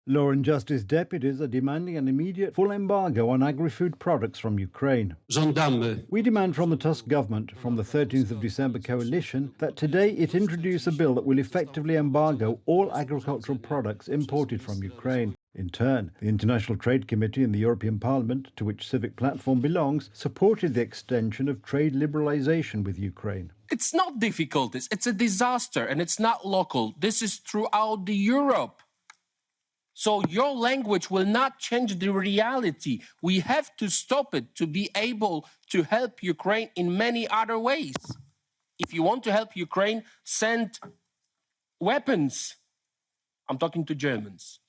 Law and Justice deputies are demanding an immediate full embargo on agri-food products from Ukraine. Żądamy We demand from the Tusk government, from the 13th of December coalition, that today it introduce a bill that will effectively embargo all agricultural products imported from Ukraine. In turn, the International Trade Committee in the European Parliament, to which Civic Platform belongs, supported the extension of trade liberalisation with Ukraine. It's not difficulties, it's a disaster, and it's not local. This is throughout the Europe. So your language will not change the reality. We have to stop it to be able to help Ukraine in many other ways. If you want to help Ukraine, send weapons. I'm talking to Germans.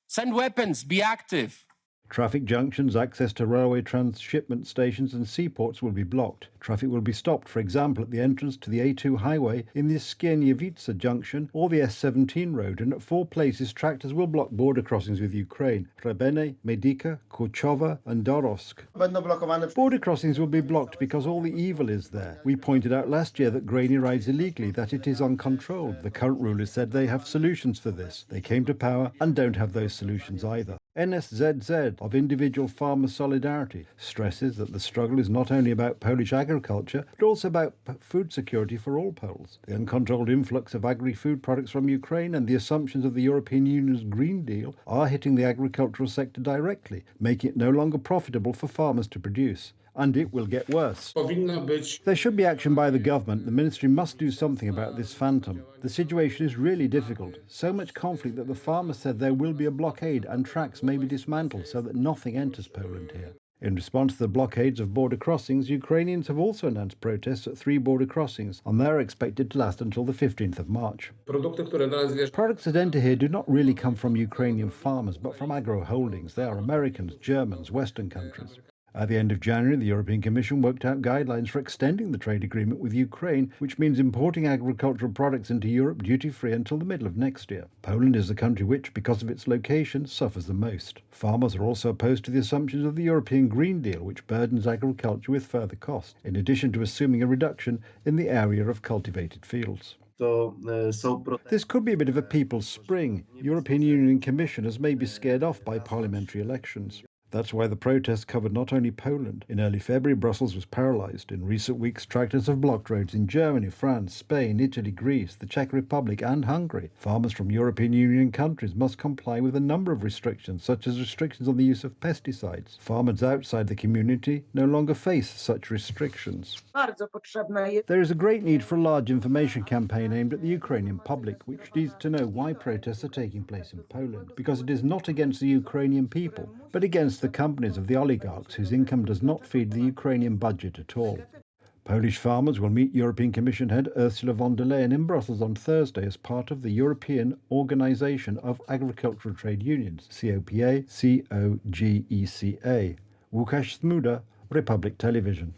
Send weapons, be active. Traffic junctions, access to railway transshipment stations and seaports will be blocked. Traffic will be stopped, for example, at the entrance to the A2 highway in the Skierniewice junction or the S17 road, and at 4 places tractors will block border crossings with Ukraine: Rebene, Medyka, Kurchowa and Dorosk. Border crossings will be blocked because all the evil is there. We pointed out last year that grain arrives illegally, that it is uncontrolled. The current rulers said they have solutions for this. They came to power and don't have those solutions either. NSZZ of Individual Farmer Solidarity stresses that the struggle is not only about Polish agriculture, but also about food security for all Poles. The uncontrolled influx of agri-food products from Ukraine and the assumptions of the European Union's Green Deal are hitting the agricultural sector directly, making it no longer profitable for farmers to produce. And it will get worse. There should be action by the government. The ministry must do something about this phantom. The situation is really difficult. So much conflict that the farmers said there will be a blockade and tracks may be dismantled so that nothing enters Poland here. In response to the blockades of border crossings, Ukrainians have also announced protests at 3 border crossings, and they're expected to last until the 15th of March. Products that enter here do not really come from Ukrainian farmers, but from agro holdings. They are Americans, Germans, Western countries. At the end of January, the European Commission worked out guidelines for extending the trade agreement with Ukraine, which means importing agricultural products into Europe duty-free until the middle of next year. Poland is the country which, because of its location, suffers the most. Farmers are also opposed to the assumptions of the European Green Deal, which burdens agriculture with further costs, in addition to assuming a reduction in the area of cultivated fields. This could be a bit of a people's spring. European Union commissioners may be scared off by parliamentary elections. That's why the protests covered not only Poland. In early February, Brussels was paralysed. In recent weeks, tractors have blocked roads in Germany, France, Spain, Italy, Greece, the Czech Republic and Hungary. Farmers from European Union countries must comply with a number of restrictions, such as restrictions on the use of pesticides. Farmers outside the community no longer face such restrictions. There is a great need for a large information campaign aimed at the Ukrainian public, which needs to know why protests are taking place in Poland, because it is not against the Ukrainian people, but against the companies of the oligarchs whose income does not feed the Ukrainian budget at all. Polish farmers will meet European Commission head Ursula von der Leyen in Brussels on Thursday as part of the European Organisation of Agricultural Trade Unions, COPA-COGECA. Łukasz Smuda, Republic Television.